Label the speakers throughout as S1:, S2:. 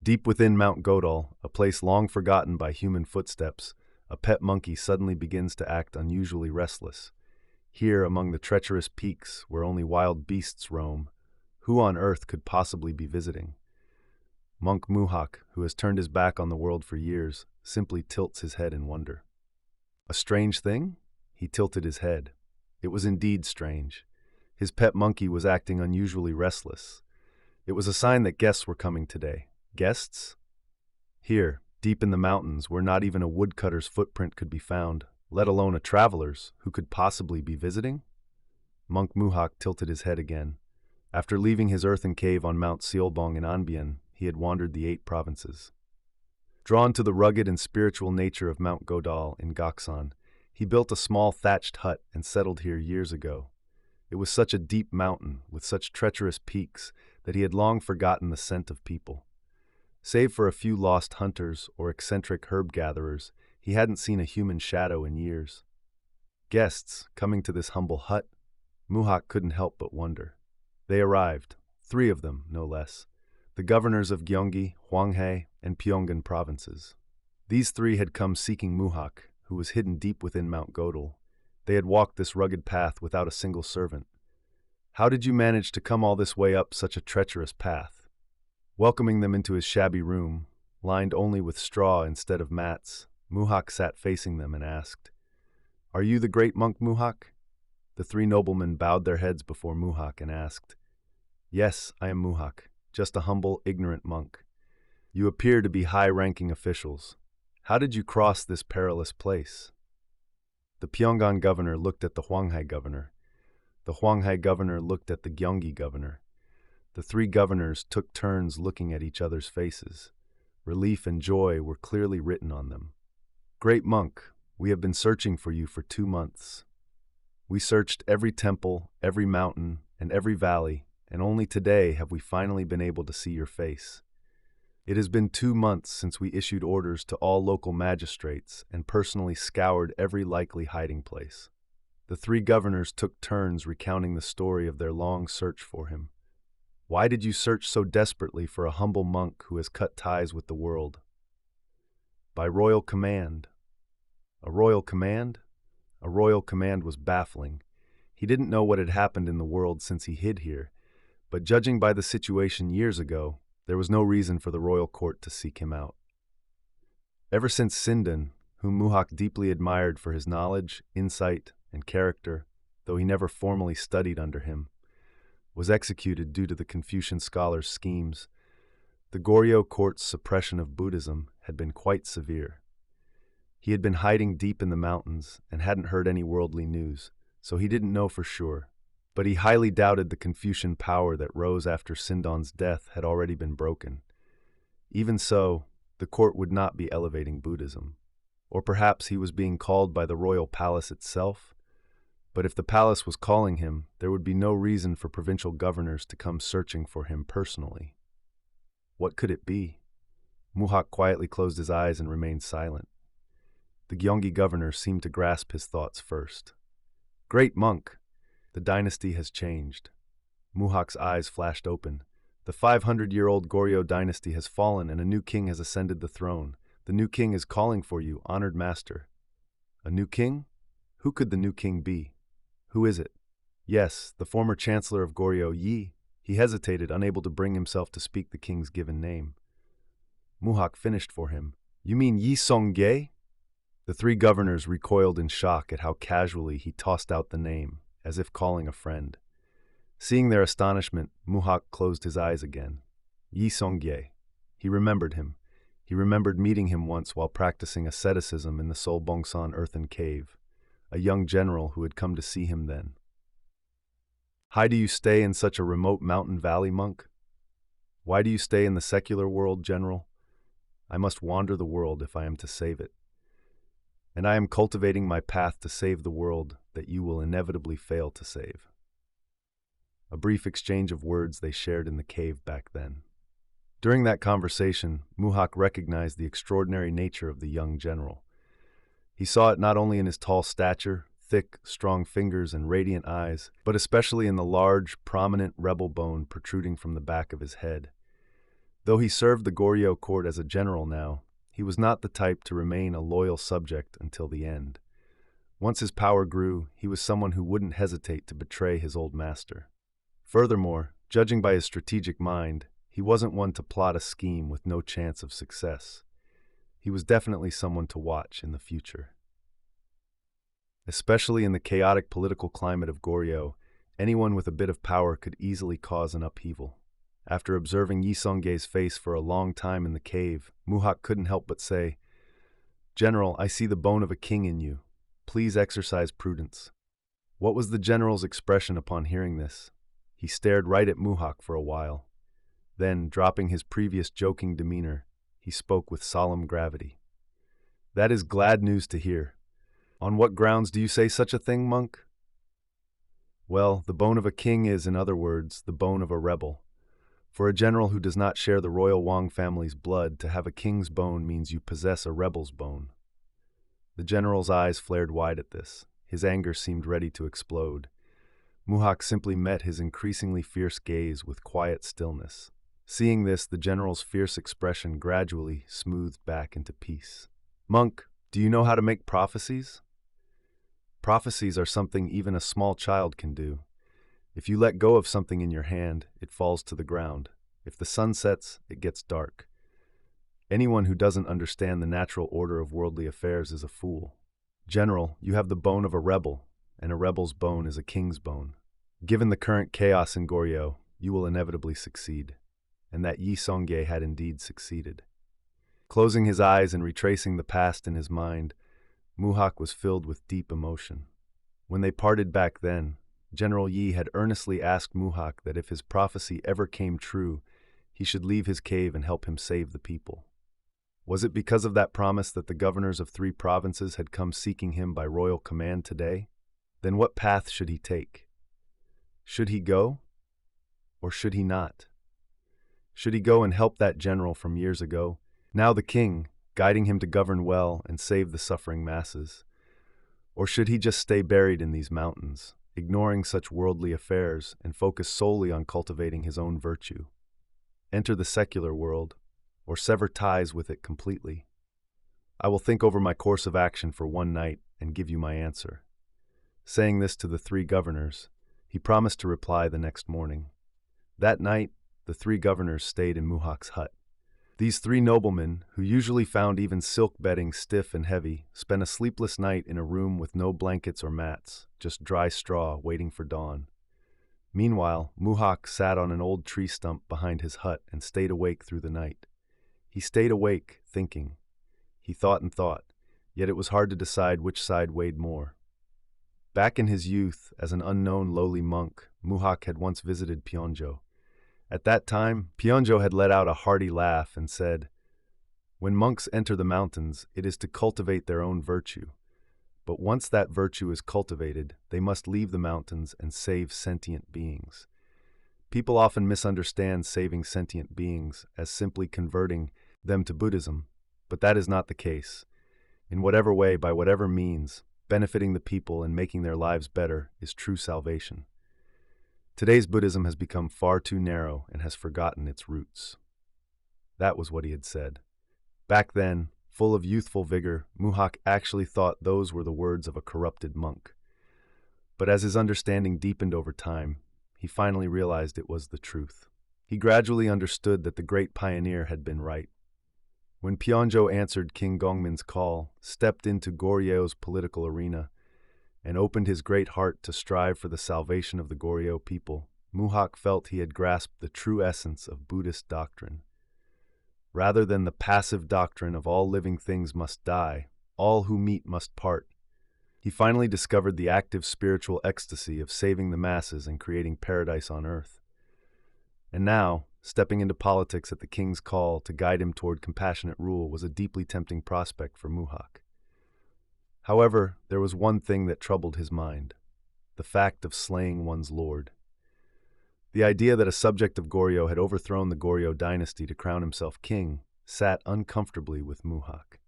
S1: Deep within Mount Godal, a place long forgotten by human footsteps, a pet monkey suddenly begins to act unusually restless. Here, among the treacherous peaks where only wild beasts roam, who on earth could possibly be visiting? Monk Muhak, who has turned his back on the world for years, simply tilts his head in wonder. A strange thing? He tilted his head. It was indeed strange. His pet monkey was acting unusually restless. It was a sign that guests were coming today. Guests? Here, deep in the mountains, where not even a woodcutter's footprint could be found, let alone a traveler's who could possibly be visiting? Monk Muhak tilted his head again. After leaving his earthen cave on Mount Seolbong in Anbian, he had wandered the 8 provinces. Drawn to the rugged and spiritual nature of Mount Godal in Goksan, he built a small thatched hut and settled here years ago. It was such a deep mountain, with such treacherous peaks, that he had long forgotten the scent of people. Save for a few lost hunters or eccentric herb gatherers, he hadn't seen a human shadow in years. Guests, coming to this humble hut? Muhak couldn't help but wonder. They arrived, 3 of them, no less, the governors of Gyeonggi, Hwanghae, and Pyongan provinces. These 3 had come seeking Muhak, who was hidden deep within Mount Godal. They had walked this rugged path without a single servant. How did you manage to come all this way up such a treacherous path? Welcoming them into his shabby room, lined only with straw instead of mats, Muhak sat facing them and asked, "Are you the great monk Muhak?" The 3 noblemen bowed their heads before Muhak and asked, "Yes, I am Muhak, just a humble, ignorant monk. You appear to be high-ranking officials. How did you cross this perilous place?" The Pyongan governor looked at the Hwanghae governor. The Hwanghae governor looked at the Gyeonggi governor. The 3 governors took turns looking at each other's faces. Relief and joy were clearly written on them. "Great monk, we have been searching for you for 2 months. We searched every temple, every mountain, and every valley, and only today have we finally been able to see your face. It has been 2 months since we issued orders to all local magistrates and personally scoured every likely hiding place." The 3 governors took turns recounting the story of their long search for him. "Why did you search so desperately for a humble monk who has cut ties with the world?" "By royal command." A royal command? A royal command was baffling. He didn't know what had happened in the world since he hid here, but judging by the situation years ago, there was no reason for the royal court to seek him out. Ever since Sindan, whom Muhak deeply admired for his knowledge, insight, and character, though he never formally studied under him, was executed due to the Confucian scholar's schemes, the Goryeo court's suppression of Buddhism had been quite severe. He had been hiding deep in the mountains and hadn't heard any worldly news, so he didn't know for sure, but he highly doubted the Confucian power that rose after Sindan's death had already been broken. Even so, the court would not be elevating Buddhism. Or perhaps he was being called by the royal palace itself? But if the palace was calling him, there would be no reason for provincial governors to come searching for him personally. What could it be? Muhak quietly closed his eyes and remained silent. The Gyeonggi governor seemed to grasp his thoughts first. "Great monk, the dynasty has changed." Muhak's eyes flashed open. The 500-year-old Goryeo Dynasty has fallen and a new king has ascended the throne. The new king is calling for you, honored master. A new king? Who could the new king be? Who is it? Yes, the former chancellor of Goryeo, Yi. He hesitated, unable to bring himself to speak the king's given name. Muhak finished for him. "You mean Yi Seong-gye?" The 3 governors recoiled in shock at how casually he tossed out the name, as if calling a friend. Seeing their astonishment, Muhak closed his eyes again. Yi Seong-gye. He remembered him. He remembered meeting him once while practicing asceticism in the Seoul Bongsan earthen cave. A young general who had come to see him then. "Why do you stay in such a remote mountain valley, monk?" "Why do you stay in the secular world, general?" "I must wander the world if I am to save it. And I am cultivating my path to save the world that you will inevitably fail to save." A brief exchange of words they shared in the cave back then. During that conversation, Muhak recognized the extraordinary nature of the young general. He saw it not only in his tall stature, thick, strong fingers, and radiant eyes, but especially in the large, prominent rebel bone protruding from the back of his head. Though he served the Goryeo court as a general now, he was not the type to remain a loyal subject until the end. Once his power grew, he was someone who wouldn't hesitate to betray his old master. Furthermore, judging by his strategic mind, he wasn't one to plot a scheme with no chance of success. He was definitely someone to watch in the future. Especially in the chaotic political climate of Goryeo, anyone with a bit of power could easily cause an upheaval. After observing Yi Seong-gye's face for a long time in the cave, Muhak couldn't help but say, "General, I see the bone of a king in you. Please exercise prudence." What was the general's expression upon hearing this? He stared right at Muhak for a while. Then, dropping his previous joking demeanor, he spoke with solemn gravity. "That is glad news to hear. On what grounds do you say such a thing, monk?" "Well, the bone of a king is, in other words, the bone of a rebel. For a general who does not share the royal Wang family's blood, to have a king's bone means you possess a rebel's bone." The general's eyes flared wide at this. His anger seemed ready to explode. Muhak simply met his increasingly fierce gaze with quiet stillness. Seeing this, the general's fierce expression gradually smoothed back into peace. "Monk, do you know how to make prophecies?" "Prophecies are something even a small child can do. If you let go of something in your hand, it falls to the ground. If the sun sets, it gets dark. Anyone who doesn't understand the natural order of worldly affairs is a fool. General, you have the bone of a rebel, and a rebel's bone is a king's bone. Given the current chaos in Goryeo, you will inevitably succeed." And that Yi Seong-gye had indeed succeeded. Closing his eyes and retracing the past in his mind, Muhak was filled with deep emotion. When they parted back then, General Yi had earnestly asked Muhak that if his prophecy ever came true, he should leave his cave and help him save the people. Was it because of that promise that the governors of 3 provinces had come seeking him by royal command today? Then what path should he take? Should he go? Or should he not? Should he go and help that general from years ago, now the king, guiding him to govern well and save the suffering masses? Or should he just stay buried in these mountains, ignoring such worldly affairs and focus solely on cultivating his own virtue? Enter the secular world, or sever ties with it completely? I will think over my course of action for one night and give you my answer. Saying this to the 3 governors, he promised to reply the next morning. That night, the 3 governors stayed in Muhak's hut. These 3 noblemen, who usually found even silk bedding stiff and heavy, spent a sleepless night in a room with no blankets or mats, just dry straw waiting for dawn. Meanwhile, Muhak sat on an old tree stump behind his hut and stayed awake through the night. He stayed awake, thinking. He thought and thought, yet it was hard to decide which side weighed more. Back in his youth, as an unknown lowly monk, Muhak had once visited Pyeongjo. At that time, Pyeongjo had let out a hearty laugh and said, "When monks enter the mountains, it is to cultivate their own virtue. But once that virtue is cultivated, they must leave the mountains and save sentient beings." People often misunderstand saving sentient beings as simply converting them to Buddhism, but that is not the case. In whatever way, by whatever means, benefiting the people and making their lives better is true salvation. Today's Buddhism has become far too narrow and has forgotten its roots. That was what he had said. Back then, full of youthful vigor, Muhak actually thought those were the words of a corrupted monk. But as his understanding deepened over time, he finally realized it was the truth. He gradually understood that the great pioneer had been right. When Pyeongjo answered King Gongmin's call, stepped into Goryeo's political arena, and opened his great heart to strive for the salvation of the Goryeo people, Muhak felt he had grasped the true essence of Buddhist doctrine. Rather than the passive doctrine of all living things must die, all who meet must part, he finally discovered the active spiritual ecstasy of saving the masses and creating paradise on earth. And now, stepping into politics at the king's call to guide him toward compassionate rule was a deeply tempting prospect for Muhak. However, there was one thing that troubled his mind: the fact of slaying one's lord. The idea that a subject of Goryeo had overthrown the Goryeo Dynasty to crown himself king sat uncomfortably with Muhak.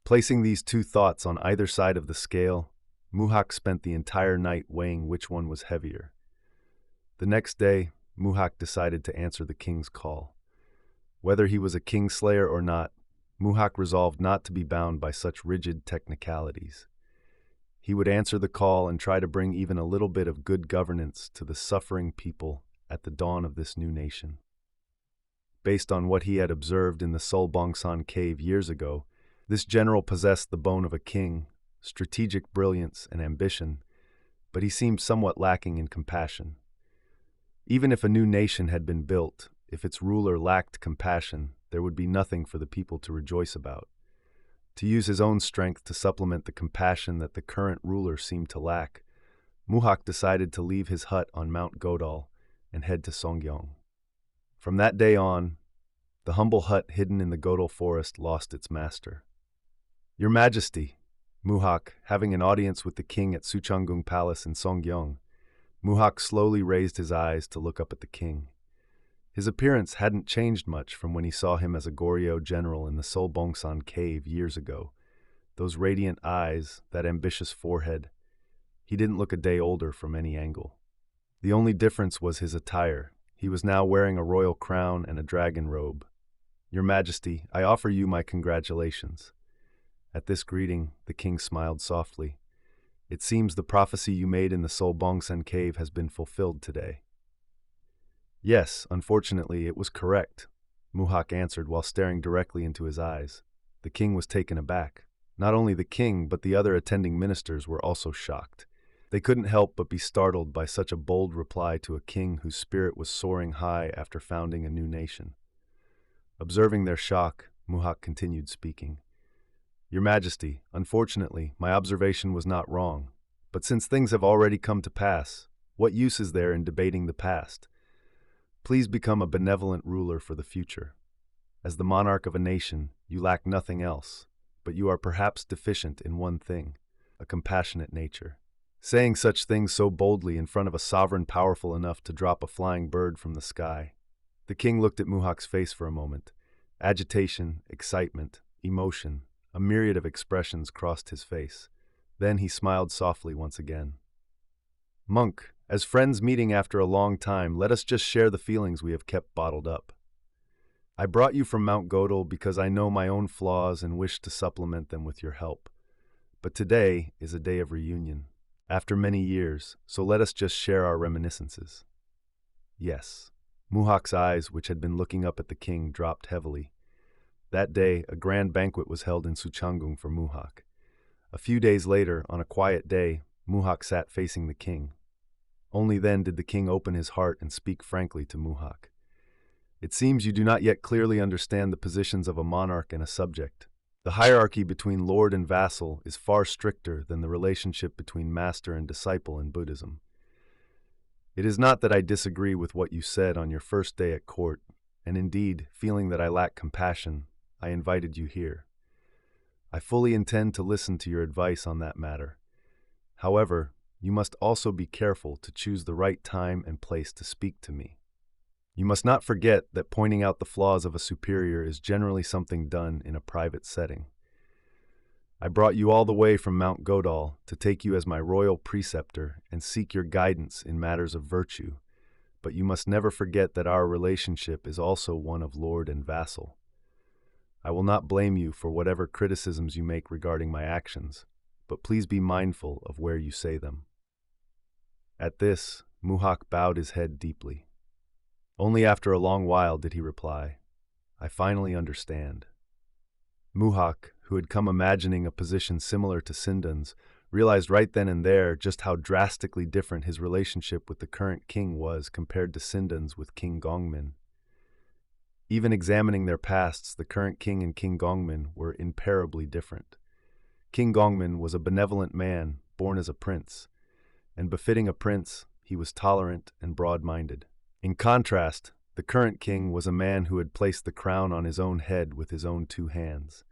S1: Placing these 2 thoughts on either side of the scale, Muhak spent the entire night weighing which one was heavier. The next day, Muhak decided to answer the king's call. Whether he was a kingslayer or not, Muhak resolved not to be bound by such rigid technicalities. He would answer the call and try to bring even a little bit of good governance to the suffering people at the dawn of this new nation. Based on what he had observed in the Seoul cave years ago, this general possessed the bone of a king, strategic brilliance and ambition, but he seemed somewhat lacking in compassion. Even if a new nation had been built, if its ruler lacked compassion, there would be nothing for the people to rejoice about. To use his own strength to supplement the compassion that the current ruler seemed to lack, Muhak decided to leave his hut on Mount Godal and head to Seonggyeong. From that day on, the humble hut hidden in the Godal forest lost its master. "Your Majesty," Muhak, having an audience with the king at Suchanggung Palace in Seonggyeong, Muhak slowly raised his eyes to look up at the king. His appearance hadn't changed much from when he saw him as a Goryeo general in the Seoul cave years ago. Those radiant eyes, that ambitious forehead. He didn't look a day older from any angle. The only difference was his attire. He was now wearing a royal crown and a dragon robe. "Your Majesty, I offer you my congratulations." At this greeting, the king smiled softly. "It seems the prophecy you made in the Seoul cave has been fulfilled today." "Yes, unfortunately, it was correct," Muhak answered while staring directly into his eyes. The king was taken aback. Not only the king, but the other attending ministers were also shocked. They couldn't help but be startled by such a bold reply to a king whose spirit was soaring high after founding a new nation. Observing their shock, Muhak continued speaking. "Your Majesty, unfortunately, my observation was not wrong. But since things have already come to pass, what use is there in debating the past? Please become a benevolent ruler for the future. As the monarch of a nation, you lack nothing else, but you are perhaps deficient in one thing, a compassionate nature." Saying such things so boldly in front of a sovereign powerful enough to drop a flying bird from the sky. The king looked at Muhak's face for a moment. Agitation, excitement, emotion, a myriad of expressions crossed his face. Then he smiled softly once again. "Monk, as friends meeting after a long time, let us just share the feelings we have kept bottled up. I brought you from Mount Godal because I know my own flaws and wish to supplement them with your help. But today is a day of reunion, after many years, so let us just share our reminiscences." "Yes." Muhak's eyes, which had been looking up at the king, dropped heavily. That day, a grand banquet was held in Suchanggung for Muhak. A few days later, on a quiet day, Muhak sat facing the king. Only then did the king open his heart and speak frankly to Muhak. "It seems you do not yet clearly understand the positions of a monarch and a subject. The hierarchy between lord and vassal is far stricter than the relationship between master and disciple in Buddhism. It is not that I disagree with what you said on your first day at court, and indeed, feeling that I lack compassion, I invited you here. I fully intend to listen to your advice on that matter. However, you must also be careful to choose the right time and place to speak to me. You must not forget that pointing out the flaws of a superior is generally something done in a private setting. I brought you all the way from Mount Godal to take you as my royal preceptor and seek your guidance in matters of virtue, but you must never forget that our relationship is also one of lord and vassal. I will not blame you for whatever criticisms you make regarding my actions, but please be mindful of where you say them." At this, Muhak bowed his head deeply. Only after a long while did he reply, "I finally understand." Muhak, who had come imagining a position similar to Sindan's, realized right then and there just how drastically different his relationship with the current king was compared to Sindan's with King Gongmin. Even examining their pasts, the current king and King Gongmin were imperably different. King Gongmin was a benevolent man, born as a prince, and befitting a prince, he was tolerant and broad-minded. In contrast, the current king was a man who had placed the crown on his own head with his own 2 hands.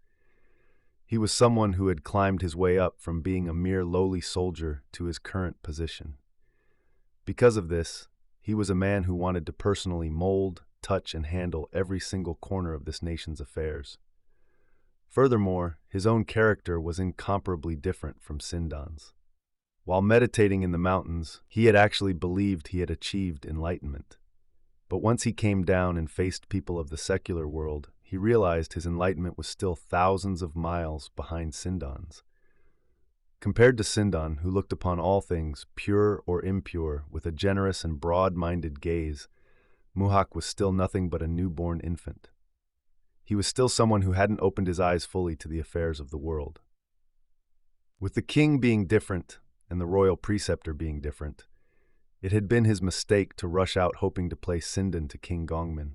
S1: He was someone who had climbed his way up from being a mere lowly soldier to his current position. Because of this, he was a man who wanted to personally mold, touch, and handle every single corner of this nation's affairs. Furthermore, his own character was incomparably different from Sindan's. While meditating in the mountains, he had actually believed he had achieved enlightenment. But once he came down and faced people of the secular world, he realized his enlightenment was still thousands of miles behind Sindan's. Compared to Sindan, who looked upon all things, pure or impure, with a generous and broad-minded gaze, Muhak was still nothing but a newborn infant. He was still someone who hadn't opened his eyes fully to the affairs of the world. With the king being different, and the royal preceptor being different, it had been his mistake to rush out hoping to place Sindan to King Gongmin.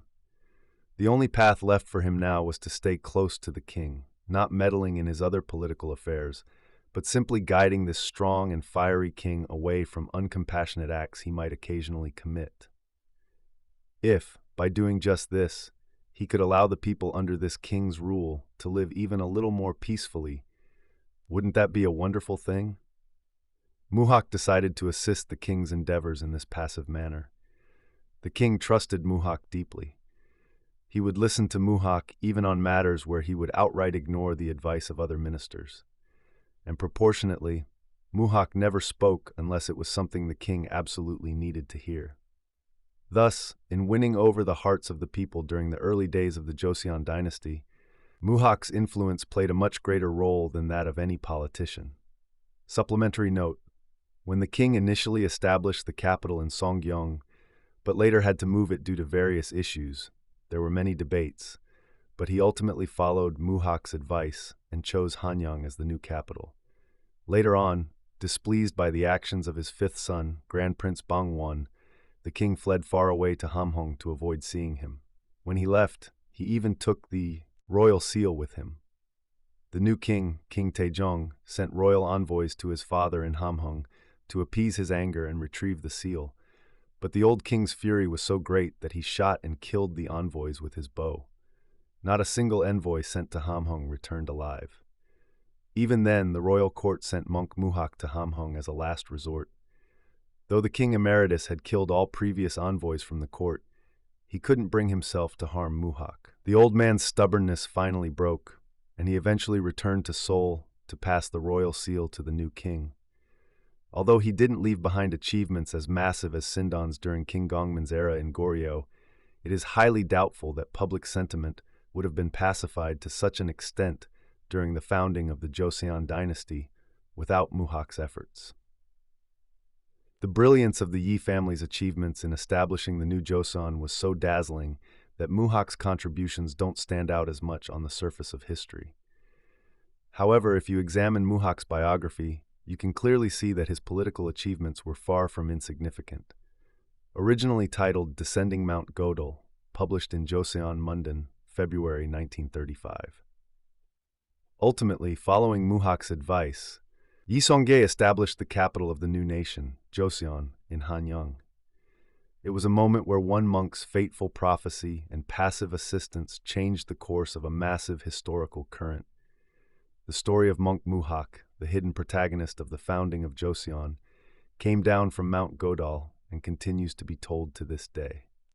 S1: The only path left for him now was to stay close to the king, not meddling in his other political affairs, but simply guiding this strong and fiery king away from uncompassionate acts he might occasionally commit. If, by doing just this, he could allow the people under this king's rule to live even a little more peacefully, wouldn't that be a wonderful thing? Muhak decided to assist the king's endeavors in this passive manner. The king trusted Muhak deeply. He would listen to Muhak even on matters where he would outright ignore the advice of other ministers. And proportionately, Muhak never spoke unless it was something the king absolutely needed to hear. Thus, in winning over the hearts of the people during the early days of the Joseon dynasty, Muhak's influence played a much greater role than that of any politician. Supplementary note: when the king initially established the capital in Seoul, but later had to move it due to various issues, there were many debates, but he ultimately followed Muhak's advice and chose Hanyang as the new capital. Later on, displeased by the actions of his fifth son, Grand Prince Bangwon, the king fled far away to Hamhung to avoid seeing him. When he left, he even took the royal seal with him. The new king, King Taejo, sent royal envoys to his father in Hamhung to appease his anger and retrieve the seal, but the old king's fury was so great that he shot and killed the envoys with his bow. Not a single envoy sent to Hamhung returned alive. Even then, the royal court sent monk Muhak to Hamhung as a last resort. Though the king emeritus had killed all previous envoys from the court, he couldn't bring himself to harm Muhak. The old man's stubbornness finally broke, and he eventually returned to Seoul to pass the royal seal to the new king. Although he didn't leave behind achievements as massive as Sindan's during King Gongmin's era in Goryeo, it is highly doubtful that public sentiment would have been pacified to such an extent during the founding of the Joseon dynasty without Muhak's efforts. The brilliance of the Yi family's achievements in establishing the new Joseon was so dazzling that Muhak's contributions don't stand out as much on the surface of history. However, if you examine Muhak's biography, you can clearly see that his political achievements were far from insignificant. Originally titled Descending Mount Godal, published in Joseon Mundan, February 1935. Ultimately, following Muhak's advice, Yi Seong-gye established the capital of the new nation, Joseon, in Hanyang. It was a moment where one monk's fateful prophecy and passive assistance changed the course of a massive historical current. The story of monk Muhak, the hidden protagonist of the founding of Joseon, came down from Mount Godal and continues to be told to this day.